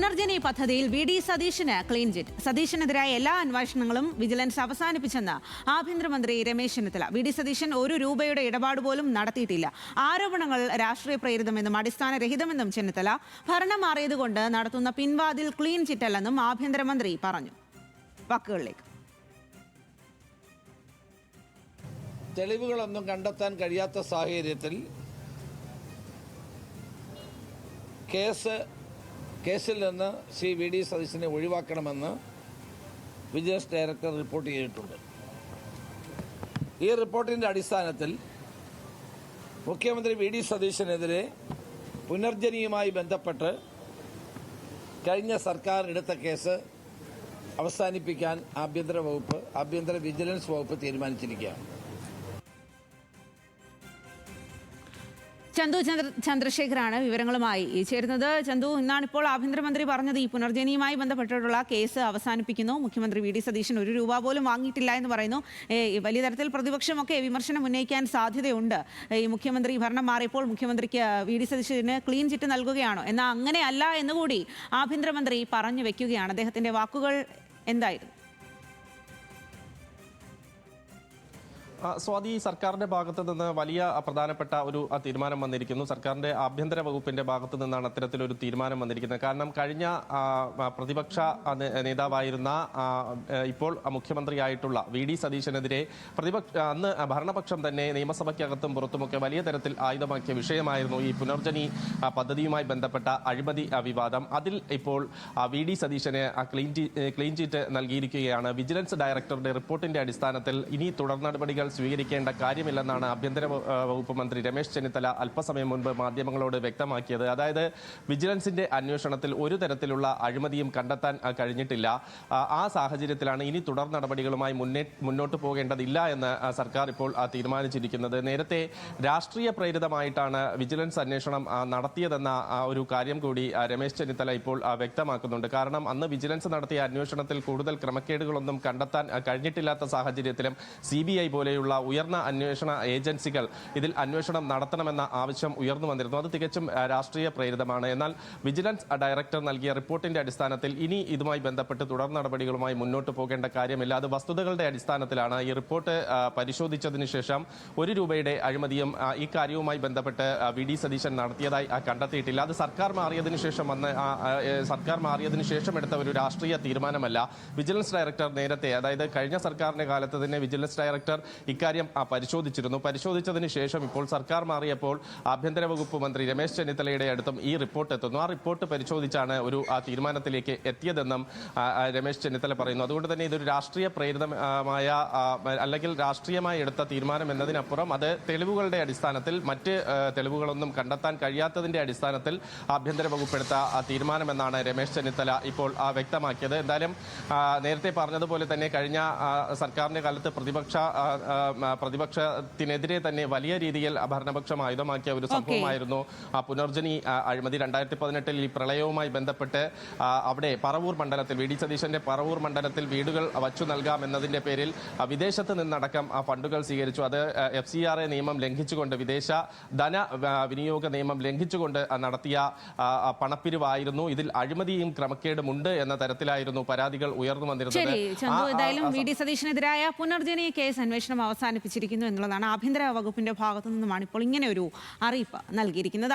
പുനർജനി പദ്ധതിയിൽ വി.ഡി. സതീശന് clean chit. സതീശനെതിരായ എല്ലാ അന്വേഷണങ്ങളും vigilance അവസാനിപ്പിച്ചെന്ന് ആഭ്യന്തരമന്ത്രി രമേശ് ചെന്നിത്തല. വി.ഡി. സതീശൻ ഒരു രൂപയുടെ ഇടപാട് പോലും നടത്തിയിട്ടില്ല. ആരോപണങ്ങൾ രാഷ്ട്രീയ പ്രേരിതമെന്നും അടിസ്ഥാനരഹിതമെന്നും ചെന്നിത്തല. ഭരണം മാറിയതുകൊണ്ട് നടത്തുന്ന പിൻവാതിൽ ക്ലീൻ ചിറ്റല്ലെന്നും ആഭ്യന്തരമന്ത്രി പറഞ്ഞു. വാക്കുകളിലേക്ക്. തെളിവുകളൊന്നും കണ്ടെത്താൻ കഴിയാത്ത സാഹചര്യത്തിൽ കേസിൽ നിന്ന് ശ്രീ വി.ഡി. സതീശനെ ഒഴിവാക്കണമെന്ന് വിജിലൻസ് ഡയറക്ടർ റിപ്പോർട്ട് ചെയ്തിട്ടുണ്ട്. ഈ റിപ്പോർട്ടിൻ്റെ അടിസ്ഥാനത്തിൽ മുഖ്യമന്ത്രി വി.ഡി. സതീശനെതിരെ പുനർജനിയുമായി ബന്ധപ്പെട്ട് കഴിഞ്ഞ സർക്കാർ എടുത്ത കേസ് അവസാനിപ്പിക്കാൻ ആഭ്യന്തര വിജിലൻസ് വകുപ്പ് തീരുമാനിച്ചിരിക്കുകയാണ്. ചന്തു ചന്ദ്രശേഖരാണ് വിവരങ്ങളുമായി ചേരുന്നത്. ചന്തു, ഇന്നാണിപ്പോൾ ആഭ്യന്തരമന്ത്രി പറഞ്ഞത് ഈ പുനർജനിയുമായി ബന്ധപ്പെട്ടിട്ടുള്ള കേസ് അവസാനിപ്പിക്കുന്നു. മുഖ്യമന്ത്രി വി.ഡി. സതീശൻ ഒരു രൂപ പോലും വാങ്ങിയിട്ടില്ല എന്ന് പറയുന്നു. വലിയ തരത്തിൽ പ്രതിപക്ഷമൊക്കെ വിമർശനം ഉന്നയിക്കാൻ സാധ്യതയുണ്ട്. ഈ മുഖ്യമന്ത്രി ഭരണം മാറിയപ്പോൾ മുഖ്യമന്ത്രിക്ക് വി.ഡി. സതീശന് ക്ലീൻ ചിറ്റ് നൽകുകയാണോ? എന്നാൽ അങ്ങനെയല്ല എന്നുകൂടി ആഭ്യന്തരമന്ത്രി പറഞ്ഞു വെക്കുകയാണ്. അദ്ദേഹത്തിന്റെ വാക്കുകൾ എന്തായിരുന്നു? സ്വാതി, സർക്കാരിന്റെ ഭാഗത്ത് നിന്ന് വലിയ പ്രധാനപ്പെട്ട ഒരു തീരുമാനം വന്നിരിക്കുന്നു. സർക്കാരിന്റെ ആഭ്യന്തര വകുപ്പിന്റെ ഭാഗത്ത് നിന്നാണ് അത്തരത്തിലൊരു തീരുമാനം വന്നിരിക്കുന്നത്. കാരണം കഴിഞ്ഞ പ്രതിപക്ഷ നേതാവായിരുന്ന ഇപ്പോൾ മുഖ്യമന്ത്രിയായിട്ടുള്ള വി.ഡി. സതീശനെതിരെ അന്ന് ഭരണപക്ഷം തന്നെ നിയമസഭയ്ക്കകത്തും പുറത്തുമൊക്കെ വലിയ തരത്തിൽ ആയുധമാക്കിയ വിഷയമായിരുന്നു ഈ പുനർജനി പദ്ധതിയുമായി ബന്ധപ്പെട്ട അഴിമതി വിവാദം. അതിൽ ഇപ്പോൾ വി.ഡി. സതീശന് ക്ലീൻ ചീറ്റ് നൽകിയിരിക്കുകയാണ്. വിജിലൻസ് ഡയറക്ടറുടെ റിപ്പോർട്ടിന്റെ അടിസ്ഥാനത്തിൽ ഇനി തുടർ നടപടികൾ സ്വീകരിക്കേണ്ട കാര്യമില്ലെന്നാണ് ആഭ്യന്തര വകുപ്പ് മന്ത്രി രമേശ് ചെന്നിത്തല അല്പസമയം മുൻപ് മാധ്യമങ്ങളോട് വ്യക്തമാക്കിയത്. അതായത് വിജിലൻസിന്റെ അന്വേഷണത്തിൽ ഒരു തരത്തിലുള്ള അഴിമതിയും കണ്ടെത്താൻ കഴിഞ്ഞിട്ടില്ല. ആ സാഹചര്യത്തിലാണ് ഇനി തുടർ നടപടികളുമായി മുന്നോട്ട് പോകേണ്ടതില്ല എന്ന് സർക്കാർ ഇപ്പോൾ തീരുമാനിച്ചിരിക്കുന്നത്. നേരത്തെ രാഷ്ട്രീയ പ്രേരിതമായിട്ടാണ് വിജിലൻസ് അന്വേഷണം നടത്തിയതെന്ന ഒരു കാര്യം കൂടി രമേശ് ചെന്നിത്തല ഇപ്പോൾ വ്യക്തമാക്കുന്നുണ്ട്. കാരണം അന്ന് വിജിലൻസ് നടത്തിയ അന്വേഷണത്തിൽ കൂടുതൽ ക്രമക്കേടുകളൊന്നും കണ്ടെത്താൻ കഴിഞ്ഞിട്ടില്ലാത്ത സാഹചര്യത്തിലും CBI പോലെയുള്ള ഉയർന്ന അന്വേഷണ ഏജൻസികൾ ഇതിൽ അന്വേഷണം നടത്തണമെന്ന ആവശ്യം ഉയർന്നു വന്നിരുന്നു. അത് തികച്ചും രാഷ്ട്രീയ പ്രേരിതമാണ്. എന്നാൽ വിജിലൻസ് ഡയറക്ടർ നൽകിയ റിപ്പോർട്ടിന്റെ അടിസ്ഥാനത്തിൽ ഇനി ഇതുമായി ബന്ധപ്പെട്ട് തുടർ നടപടികളുമായി മുന്നോട്ട് പോകേണ്ട കാര്യമില്ല. അത് വസ്തുതകളുടെ അടിസ്ഥാനത്തിലാണ്. ഈ റിപ്പോർട്ട് പരിശോധിച്ചതിന് ശേഷം ഒരു രൂപയുടെ അഴിമതിയും ഈ കാര്യവുമായി ബന്ധപ്പെട്ട് വി.ഡി. സതീശൻ നടത്തിയതായി കണ്ടെത്തിയിട്ടില്ല. അത് സർക്കാർ മാറിയതിനു ശേഷം എടുത്ത ഒരു രാഷ്ട്രീയ തീരുമാനമല്ല. വിജിലൻസ് ഡയറക്ടർ നേരത്തെ, അതായത് കഴിഞ്ഞ സർക്കാരിന്റെ കാലത്ത് തന്നെ വിജിലൻസ് ഡയറക്ടർ ഇക്കാര്യം പരിശോധിച്ചിരുന്നു. പരിശോധിച്ചതിന് ശേഷം ഇപ്പോൾ സർക്കാർ മാറിയപ്പോൾ ആഭ്യന്തര വകുപ്പ് മന്ത്രി രമേശ് ചെന്നിത്തലയുടെ അടുത്തും ഈ റിപ്പോർട്ട് എത്തുന്നു. ആ റിപ്പോർട്ട് പരിശോധിച്ചാണ് ഒരു തീരുമാനത്തിലേക്ക് എത്തിയതെന്നും രമേശ് ചെന്നിത്തല പറയുന്നു. അതുകൊണ്ട് തന്നെ ഇതൊരു രാഷ്ട്രീയ പ്രേരിതമായ അല്ലെങ്കിൽ രാഷ്ട്രീയമായി എടുത്ത തീരുമാനം എന്നതിനപ്പുറം അത് തെളിവുകളുടെ അടിസ്ഥാനത്തിൽ, മറ്റ് തെളിവുകളൊന്നും കണ്ടെത്താൻ കഴിയാത്തതിന്റെ അടിസ്ഥാനത്തിൽ ആഭ്യന്തര വകുപ്പ് എടുത്ത തീരുമാനമെന്നാണ് രമേശ് ചെന്നിത്തല ഇപ്പോൾ വ്യക്തമാക്കിയത്. എന്തായാലും നേരത്തെ പറഞ്ഞതുപോലെ തന്നെ കഴിഞ്ഞ സർക്കാരിന്റെ കാലത്ത് പ്രതിപക്ഷത്തിനെതിരെ തന്നെ വലിയ രീതിയിൽ ഭരണപക്ഷം ആയുധമാക്കിയ ഒരു സംഭവമായിരുന്നു പുനർജനി അഴിമതി. 2018 ഈ പ്രളയവുമായി ബന്ധപ്പെട്ട് അവിടെ പറവൂർ മണ്ഡലത്തിൽ, വി.ഡി. സതീശന്റെ പറവൂർ മണ്ഡലത്തിൽ വീടുകൾ വച്ചു നൽകാം എന്നതിന്റെ പേരിൽ വിദേശത്ത് നിന്നടക്കം ഫണ്ടുകൾ സ്വീകരിച്ചു. അത് FCRA നിയമം ലംഘിച്ചുകൊണ്ട്, വിദേശ ധന വിനിയോഗ നിയമം ലംഘിച്ചുകൊണ്ട് നടത്തിയ പണപ്പിരിവായിരുന്നു. ഇതിൽ അഴിമതിയും ക്രമക്കേടുമുണ്ട് എന്ന തരത്തിലായിരുന്നു പരാതികൾ ഉയർന്നു വന്നിരുന്നത്. ഏതായാലും വി.ഡി. സതീശനെതിരായ പുനർജനി കേസ് അന്വേഷണം അവസാനിപ്പിച്ചിരിക്കുന്നു എന്നുള്ളതാണ്. ആഭ്യന്തര വകുപ്പിന്റെ ഭാഗത്തു നിന്നുമാണ് ഇപ്പോൾ ഇങ്ങനെ ഒരു അറിയിപ്പ് നൽകിയിരിക്കുന്നത്.